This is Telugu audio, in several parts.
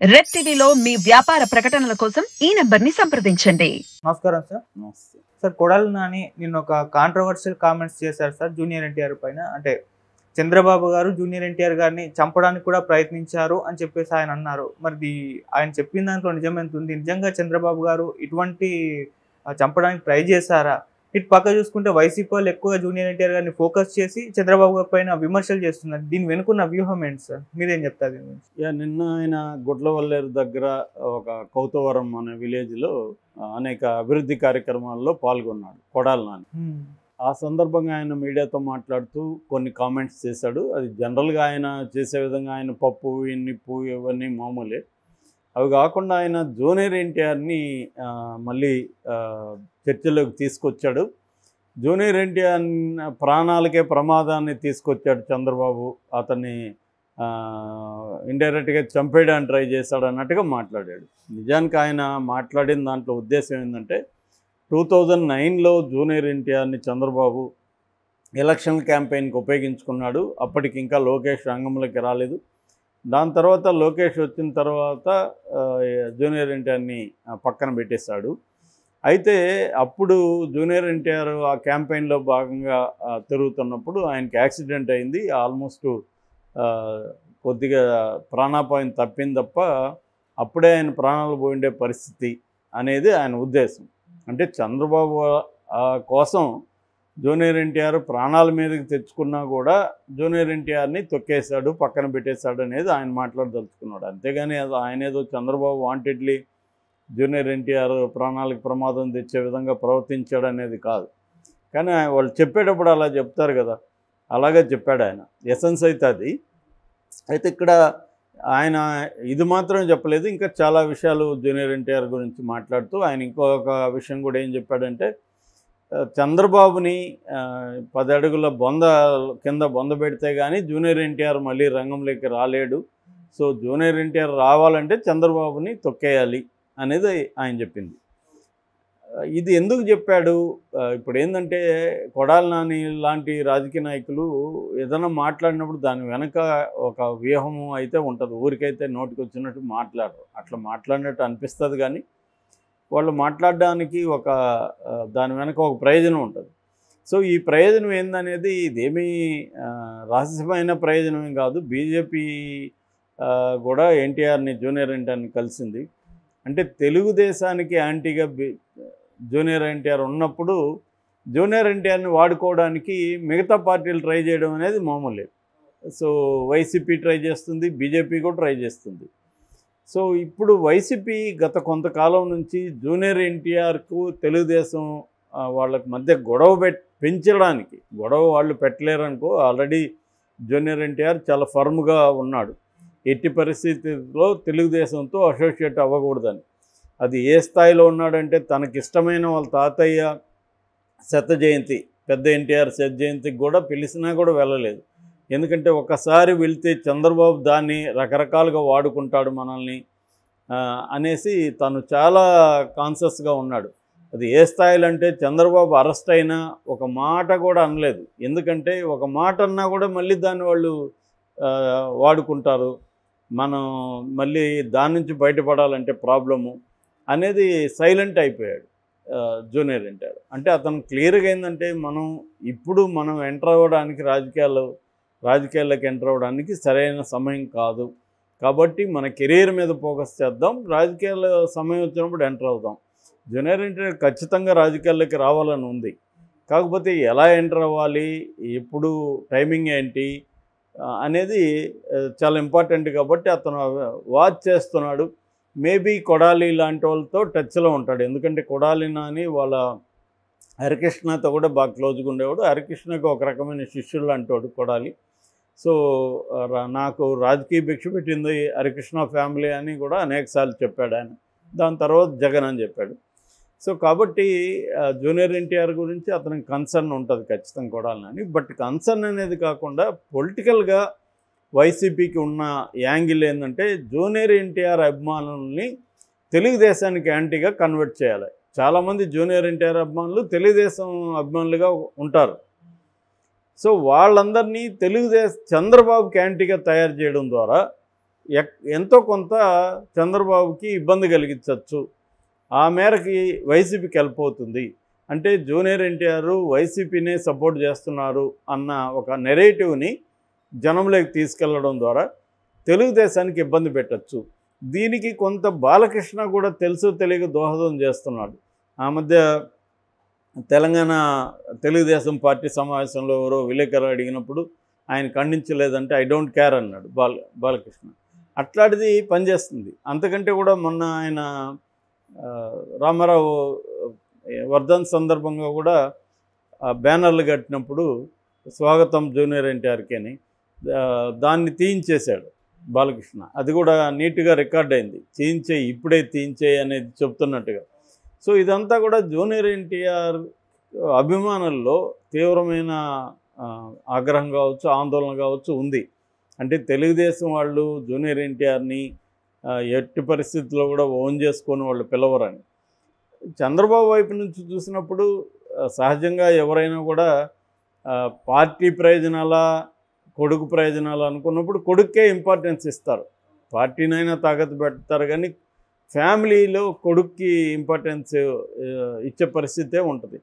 రెడ్ టీవీలో మీ వ్యాపార ప్రకటనల కోసం ఈ నంబర్ని సంప్రదించండి. నమస్కారం సార్. నమస్తే. సార్, కొడాలి నాని నిన్న ఒక కాంట్రవర్షియల్ కామెంట్స్ చేశారు సార్ జూనియర్ ఎన్టీఆర్ పైన. అంటే చంద్రబాబు గారు జూనియర్ ఎన్టీఆర్ గారిని చంపడానికి కూడా ప్రయత్నించారు అని చెప్పేసి ఆయన అన్నారు. మరి ఆయన చెప్పిన దాంట్లో నిజం ఎంత ఉంది? నిజంగా చంద్రబాబు గారు ఇటువంటి చంపడానికి ట్రై చేశారా? ఇటు పక్క చూసుకుంటే వైసీపీ వాళ్ళు ఎక్కువగా జూనియర్ ఎన్టీఆర్ గారిని ఫోకస్ చేసి చంద్రబాబు గారి పైన విమర్శలు చేస్తున్నారు. దీని వెనుకున్న వ్యూహం ఏంటి సార్? మీరేం చెప్తారు? నిన్న ఆయన గుడ్లవల్లేరు దగ్గర ఒక కౌతవరం అనే విలేజ్లో అనేక అభివృద్ధి కార్యక్రమాల్లో పాల్గొన్నాడు కొడాలి నాని. ఆ సందర్భంగా ఆయన మీడియాతో మాట్లాడుతూ కొన్ని కామెంట్స్ చేశాడు. అది జనరల్గా ఆయన చేసే విధంగా ఆయన పప్పు నిప్పు ఇవన్నీ మామూలే. అవి కాకుండా ఆయన జూనియర్ ఎన్టీఆర్ని మళ్ళీ చర్చలోకి తీసుకొచ్చాడు. జూనియర్ ఎన్టీఆర్ ప్రాణాలకే ప్రమాదాన్ని తీసుకొచ్చాడు చంద్రబాబు. అతన్ని ఇండైరెక్ట్గా చంపేయడానికి ట్రై చేశాడు అన్నట్టుగా మాట్లాడాడు. నిజానికి ఆయన మాట్లాడిన దాంట్లో ఉద్దేశం ఏంటంటే 2009లో జూనియర్ ఎన్టీఆర్ని చంద్రబాబు ఎలక్షన్ క్యాంపెయిన్కి ఉపయోగించుకున్నాడు. అప్పటికి ఇంకా లోకేష్ రంగంలోకి రాలేదు. దాని తర్వాత లోకేష్ వచ్చిన తర్వాత జూనియర్ ఎన్టీఆర్ని పక్కన పెట్టేశాడు. అయితే అప్పుడు జూనియర్ ఎన్టీఆర్ ఆ క్యాంపెయిన్లో భాగంగా తిరుగుతున్నప్పుడు ఆయనకి యాక్సిడెంట్ అయింది. ఆల్మోస్ట్ కొద్దిగా ప్రాణాపాయం తప్పింది తప్ప అప్పుడే ఆయన ప్రాణాలు పోయిండే పరిస్థితి అనేది ఆయన ఉద్దేశం. అంటే చంద్రబాబు కోసం జూనియర్ ఎన్టీఆర్ ప్రాణాల మీదకి తెచ్చుకున్నా కూడా జూనియర్ ఎన్టీఆర్ని తొక్కేశాడు, పక్కన పెట్టేశాడు అనేది ఆయన మాట్లాడదలుచుకున్నాడు. అంతేగాని ఆయన ఏదో చంద్రబాబు వాంటెడ్లీ జూనియర్ ఎన్టీఆర్ ప్రాణాలకు ప్రమాదం తెచ్చే విధంగా ప్రవర్తించాడు అనేది కాదు. కానీ వాళ్ళు చెప్పేటప్పుడు అలా చెప్తారు కదా, అలాగే చెప్పాడు ఆయన. ఎసెన్స్ అయితే అది. అయితే ఇక్కడ ఆయన ఇది మాత్రమే చెప్పలేదు, ఇంకా చాలా విషయాలు జూనియర్ ఎన్టీఆర్ గురించి మాట్లాడుతూ ఆయన ఇంకొక విషయం కూడా ఏం చెప్పాడంటే, చంద్రబాబుని 10 అడుగుల కింద బొంద పెడితే కానీ జూనియర్ ఎన్టీఆర్ మళ్ళీ రంగంలోకి రాలేడు. సో జూనియర్ ఎన్టీఆర్ రావాలంటే చంద్రబాబుని తొక్కేయాలి అనేది ఆయన చెప్పింది. ఇది ఎందుకు చెప్పాడు? ఇప్పుడు ఏంటంటే కొడాలి నాని లాంటి రాజకీయ నాయకులు ఏదైనా మాట్లాడినప్పుడు దాని వెనక ఒక వ్యూహము అయితే ఉంటుంది. ఊరికైతే నోటికి వచ్చినట్టు మాట్లాడరు. అట్లా మాట్లాడినట్టు అనిపిస్తుంది, కానీ వాళ్ళు మాట్లాడడానికి దాని వెనక ఒక ప్రయోజనం ఉంటుంది. సో ఈ ప్రయోజనం ఏందనేది ఇదేమీ రహస్యమైన ప్రయోజనం కాదు. బీజేపీ కూడా ఎన్టీఆర్ని జూనియర్ ఎన్టీఆర్ని కలిసింది. అంటే తెలుగుదేశానికి యాంటీగా జూనియర్ ఎన్టీఆర్ ఉన్నప్పుడు జూనియర్ ఎన్టీఆర్ని వాడుకోవడానికి మిగతా పార్టీలు ట్రై చేయడం అనేది మామూలే. సో వైసీపీ ట్రై చేస్తుంది, బీజేపీ కూడా ట్రై చేస్తుంది. సో ఇప్పుడు వైసీపీ గత కొంతకాలం నుంచి జూనియర్ ఎన్టీఆర్కు తెలుగుదేశం వాళ్ళకి మధ్య పెంచడానికి వాళ్ళు పెట్టలేరనుకో. ఆల్రెడీ జూనియర్ ఎన్టీఆర్ చాలా ఫర్మ్గా ఉన్నాడు. ఎట్టి పరిస్థితుల్లో తెలుగుదేశంతో అసోసియేట్ అవ్వకూడదని. అది ఏ స్థాయిలో ఉన్నాడంటే తనకిష్టమైన వాళ్ళ తాతయ్య శత జయంతి, పెద్ద ఎన్టీఆర్ శత జయంతికి కూడా పిలిచినా కూడా వెళ్ళలేదు. ఎందుకంటే ఒకసారి వెళ్తే చంద్రబాబు దాన్ని రకరకాలుగా వాడుకుంటాడు మనల్ని అనేసి తను చాలా కాన్షియస్గా ఉన్నాడు. అది ఏ స్థాయిలో అంటే చంద్రబాబు అరెస్ట్ అయినా ఒక మాట కూడా అనలేదు. ఎందుకంటే ఒక మాట అన్నా కూడా మళ్ళీ దాన్ని వాళ్ళు వాడుకుంటారు, మనం మళ్ళీ దాని నుంచి బయటపడాలంటే ప్రాబ్లము అనేది సైలెంట్ అయిపోయాడు జూనియర్ ఎన్టీఆర్. అంటే అతను క్లియర్గా ఏంటంటే మనం ఎంటర్ అవ్వడానికి రాజకీయాల్లోకి ఎంటర్ అవ్వడానికి సరైన సమయం కాదు, కాబట్టి మన కెరీర్ మీద ఫోకస్ చేద్దాం, రాజకీయాల సమయం వచ్చినప్పుడు ఎంటర్ అవుదాం. జూనియర్ ఎన్టీఆర్ ఖచ్చితంగా రాజకీయాల్లోకి రావాలని ఉంది. కాకపోతే ఎలా ఎంటర్ అవ్వాలి, ఎప్పుడు టైమింగ్ ఏంటి అనేది చాలా ఇంపార్టెంట్. కాబట్టి అతను వాచ్ చేస్తున్నాడు. మేబీ కొడాలి లాంటి వాళ్ళతో టచ్లో ఉంటాడు. ఎందుకంటే కొడాలి నాని వాళ్ళ హరికృష్ణతో కూడా బాగా క్లోజ్గా ఉండేవాడు. హరికృష్ణకి ఒక రకమైన శిష్యుడు అంటాడు కొడాలి. సో నాకు రాజకీయ భిక్ష పెట్టింది హరికృష్ణ ఫ్యామిలీ అని కూడా అనేకసార్లు చెప్పాడు ఆయన. దాని తర్వాత జగన్ అని చెప్పాడు. సో కాబట్టి జూనియర్ ఎన్టీఆర్ గురించి అతనికి కన్సర్న్ ఉంటుంది ఖచ్చితంగా కొడాలి నాని. బట్ కన్సర్న్ అనేది కాకుండా పొలిటికల్గా వైసీపీకి ఉన్న యాంగిల్ ఏంటంటే జూనియర్ ఎన్టీఆర్ అభిమానుల్ని తెలుగుదేశానికి యాంటీగా కన్వర్ట్ చేయాలి. చాలామంది జూనియర్ ఎన్టీఆర్ అభిమానులు తెలుగుదేశం అభిమానులుగా ఉంటారు. సో వాళ్ళందరినీ చంద్రబాబుకి యాంటీగా తయారు చేయడం ద్వారా ఎంతో కొంత చంద్రబాబుకి ఇబ్బంది కలిగించవచ్చు. ఆ మేరకి వైసీపీకి వెళ్ళిపోతుంది. అంటే జూనియర్ ఎన్టీఆర్ వైసీపీనే సపోర్ట్ చేస్తున్నారు అన్న ఒక నెరేటివ్ని జనంలోకి తీసుకెళ్లడం ద్వారా తెలుగుదేశానికి ఇబ్బంది పెట్టచ్చు. దీనికి కొంత బాలకృష్ణ కూడా తెలుసు తెలియక దోహదం చేస్తున్నాడు. ఆ మధ్య తెలంగాణ తెలుగుదేశం పార్టీ సమావేశంలో ఎవరో విలేకరు అడిగినప్పుడు ఆయన ఖండించలేదంటే ఐ డోంట్ కేర్ అన్నాడు బాలకృష్ణ. అట్లాంటిది పనిచేస్తుంది. అంతకంటే కూడా మొన్న ఆయన రామారావు వర్ధన్ సందర్భంగా కూడా బ్యానర్లు కట్టినప్పుడు స్వాగతం జూనియర్ ఎన్టీఆర్కి అని దాన్ని తీయించేశాడు బాలకృష్ణ. అది కూడా నీట్గా రికార్డ్ అయింది. తీయించేయి ఇప్పుడే తీయించేయి అనేది చెప్తున్నట్టుగా. సో ఇదంతా కూడా జూనియర్ ఎన్టీఆర్ అభిమానుల్లో తీవ్రమైన ఆగ్రహం కావచ్చు, ఆందోళన కావచ్చు ఉంది. అంటే తెలుగుదేశం వాళ్ళు జూనియర్ ఎన్టీఆర్ని ఎట్టి పరిస్థితుల్లో కూడా ఓన్ చేసుకొని వాళ్ళు పిలవరని. చంద్రబాబు వైపు నుంచి చూసినప్పుడు సహజంగా ఎవరైనా కూడా పార్టీ ప్రయోజనాల కొడుకు ప్రయోజనాలు అనుకున్నప్పుడు కొడుక్కే ఇంపార్టెన్స్ ఇస్తారు. పార్టీనైనా తాకట్టు పెడతారు కానీ ఫ్యామిలీలో కొడుక్కి ఇంపార్టెన్స్ ఇచ్చే పరిస్థితే ఉంటుంది.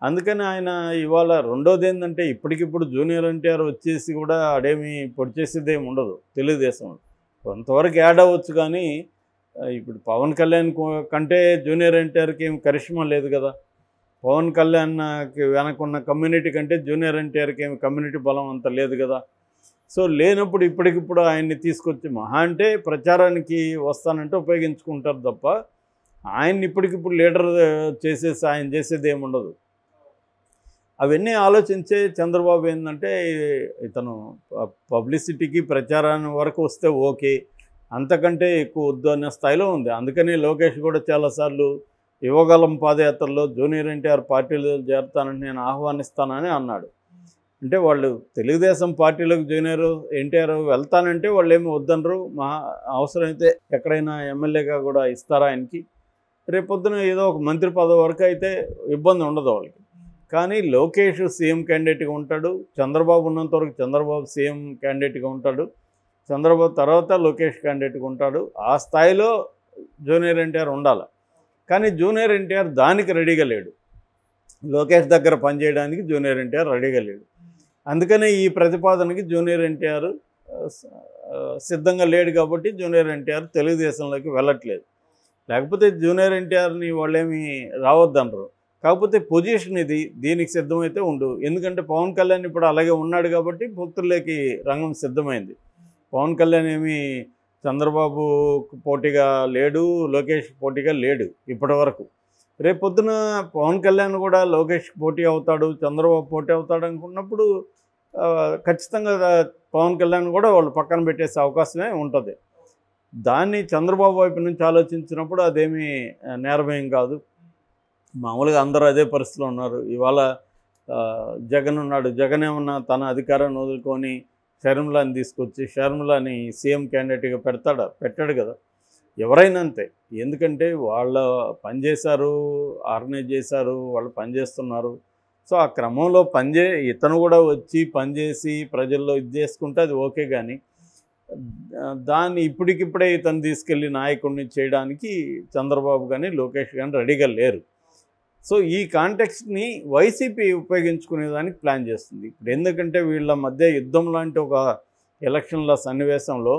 అందుకని ఆయన ఇవాళ రెండోది ఏంటంటే ఇప్పటికిప్పుడు జూనియర్ ఎన్టీఆర్ వచ్చేసి కూడా ఆడేమి పొడి చేసేది ఏమి ఉండదు. తెలుగుదేశం కొంతవరకు యాడ్ అవ్వచ్చు కానీ ఇప్పుడు పవన్ కళ్యాణ్ కంటే జూనియర్ ఎన్టీఆర్కి ఏం కరిష్మా లేదు కదా. పవన్ కళ్యాణ్కి వెనకున్న కమ్యూనిటీ కంటే జూనియర్ ఎన్టీఆర్కి ఏమి కమ్యూనిటీ బలం అంత లేదు కదా. సో లేనప్పుడు ఇప్పటికిప్పుడు ఆయన్ని తీసుకొచ్చి మహా అంటే ప్రచారానికి వస్తానంటే ఉపయోగించుకుంటారు తప్ప ఆయన్ని ఇప్పటికిప్పుడు లీడర్ చేసేసి ఆయన చేసేది ఏముండదు. అవన్నీ ఆలోచించే చంద్రబాబు ఏంటంటే ఇతను పబ్లిసిటీకి ప్రచారాన్ని వరకు వస్తే ఓకే, అంతకంటే ఎక్కువ వద్దు అనే స్థాయిలో ఉంది. అందుకని లోకేష్ కూడా చాలాసార్లు యువగలం పాదయాత్రలో జూనియర్ ఎన్టీఆర్ పార్టీలో చేరుతానని నేను ఆహ్వానిస్తానని అన్నాడు. అంటే వాళ్ళు తెలుగుదేశం పార్టీలోకి జూనియర్ ఎన్టీఆర్ వెళ్తానంటే వాళ్ళు ఏమి వద్దనరు. అవసరమైతే ఎక్కడైనా ఎమ్మెల్యేగా కూడా ఇస్తారా ఆయనకి. రేపొద్దున ఏదో ఒక మంత్రి పదవి వరకు అయితే ఇబ్బంది ఉండదు వాళ్ళకి. కానీ లోకేష్ సీఎం క్యాండిడేట్గా ఉంటాడు. చంద్రబాబు ఉన్నంత వరకు చంద్రబాబు సీఎం క్యాండిడేట్గా ఉంటాడు. చంద్రబాబు తర్వాత లోకేష్ క్యాండిడేట్గా ఉంటాడు. ఆ స్థాయిలో జూనియర్ ఎన్టీఆర్ ఉండాలి. కానీ జూనియర్ ఎన్టీఆర్ దానికి రెడీగా లేడు. లోకేష్ దగ్గర పనిచేయడానికి జూనియర్ ఎన్టీఆర్ రెడీగా లేడు. అందుకనే ఈ ప్రతిపాదనకి జూనియర్ ఎన్టీఆర్ సిద్ధంగా లేడు. కాబట్టి జూనియర్ ఎన్టీఆర్ తెలుగుదేశంలోకి వెళ్ళట్లేదు. లేకపోతే జూనియర్ ఎన్టీఆర్ని వాళ్ళేమి రావద్దనరు. కాకపోతే పొజిషన్ ఇది, దీనికి సిద్ధమైతే ఉండు. ఎందుకంటే పవన్ కళ్యాణ్ ఇప్పుడు అలాగే ఉన్నాడు కాబట్టి పొత్తుల్లోకి రంగం సిద్ధమైంది. పవన్ కళ్యాణ్ ఏమి చంద్రబాబు పోటీగా లేడు, లోకేష్ పోటీగా లేడు ఇప్పటి వరకు. రేపొద్దున పవన్ కళ్యాణ్ కూడా లోకేష్ పోటీ అవుతాడు, చంద్రబాబు పోటీ అవుతాడు అనుకున్నప్పుడు ఖచ్చితంగా పవన్ కళ్యాణ్ కూడా వాళ్ళు పక్కన పెట్టేసే అవకాశమే ఉంటుంది. దాన్ని చంద్రబాబు వైపు నుంచి ఆలోచించినప్పుడు అదేమీ నేరమేం కాదు. మామూలుగా అందరూ అదే పరిస్థితిలో ఉన్నారు. ఇవాళ జగన్ ఉన్నాడు. జగన్ ఏమన్నా తన అధికారాన్ని వదులుకొని షర్మిలాని తీసుకొచ్చి షర్మిలాని సీఎం క్యాండిడేట్గా పెట్టాడు కదా. ఎవరైనా అంతే. ఎందుకంటే వాళ్ళ పనిచేశారు, ఆర్గనైజ్ చేశారు, వాళ్ళు పనిచేస్తున్నారు. సో ఆ క్రమంలో ఇతను కూడా వచ్చి పనిచేసి ప్రజల్లో ఇది చేసుకుంటే అది ఓకే. కానీ దాన్ని ఇప్పటికిప్పుడే ఇతను తీసుకెళ్ళి నాయకుడిని చేయడానికి చంద్రబాబు కానీ లోకేష్ కానీ రెడీగా లేరు. సో ఈ కాంటెక్స్ట్ని వైసీపీ ఉపయోగించుకునేదానికి ప్లాన్ చేస్తుంది ఇప్పుడు. ఎందుకంటే వీళ్ళ మధ్య యుద్ధం లాంటి ఒక ఎలక్షన్ల సన్నివేశంలో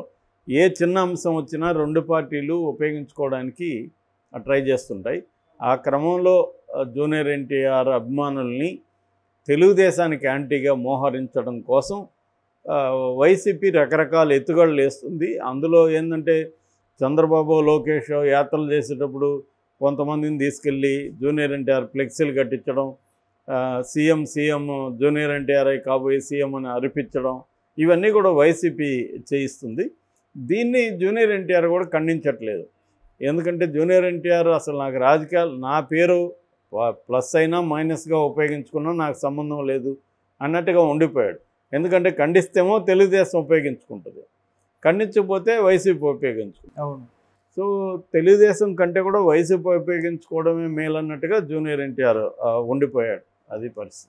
ఏ చిన్న అంశం వచ్చినా రెండు పార్టీలు ఉపయోగించుకోవడానికి ట్రై చేస్తుంటాయి. ఆ క్రమంలో జూనియర్ ఎన్టీఆర్ అభిమానుల్ని తెలుగుదేశానికి యాంటీగా మోహరించడం కోసం వైసీపీ రకరకాల ఎత్తుగడలు వేస్తుంది. అందులో ఏంటంటే చంద్రబాబు లోకేష్ యాత్రలు చేసేటప్పుడు కొంతమందిని తీసుకెళ్ళి జూనియర్ ఎన్టీఆర్ ఫ్లెక్సీలు కట్టించడం, సీఎం జూనియర్ ఎన్టీఆర్ కాబోయే సీఎం అని అరిపించడం, ఇవన్నీ కూడా వైసీపీ చేయిస్తుంది. దీన్ని జూనియర్ ఎన్టీఆర్ కూడా ఖండించట్లేదు. ఎందుకంటే జూనియర్ ఎన్టీఆర్ అసలు నాకు రాజకీయాలు, నా పేరు ప్లస్ అయినా మైనస్గా ఉపయోగించుకున్నా నాకు సంబంధం లేదు అన్నట్టుగా ఉండిపోయాడు. ఎందుకంటే ఖండిస్తేమో తెలుగుదేశం ఉపయోగించుకుంటుంది, ఖండించకపోతే వైసీపీ ఉపయోగించుకుంటుంది. అవును. సో తెలుగుదేశం కంటే కూడా వైసీపీ ఉపయోగించుకోవడమే మేలన్నట్టుగా జూనియర్ ఎన్టీఆర్ ఉండిపోయాడు. అది పరిస్థితి.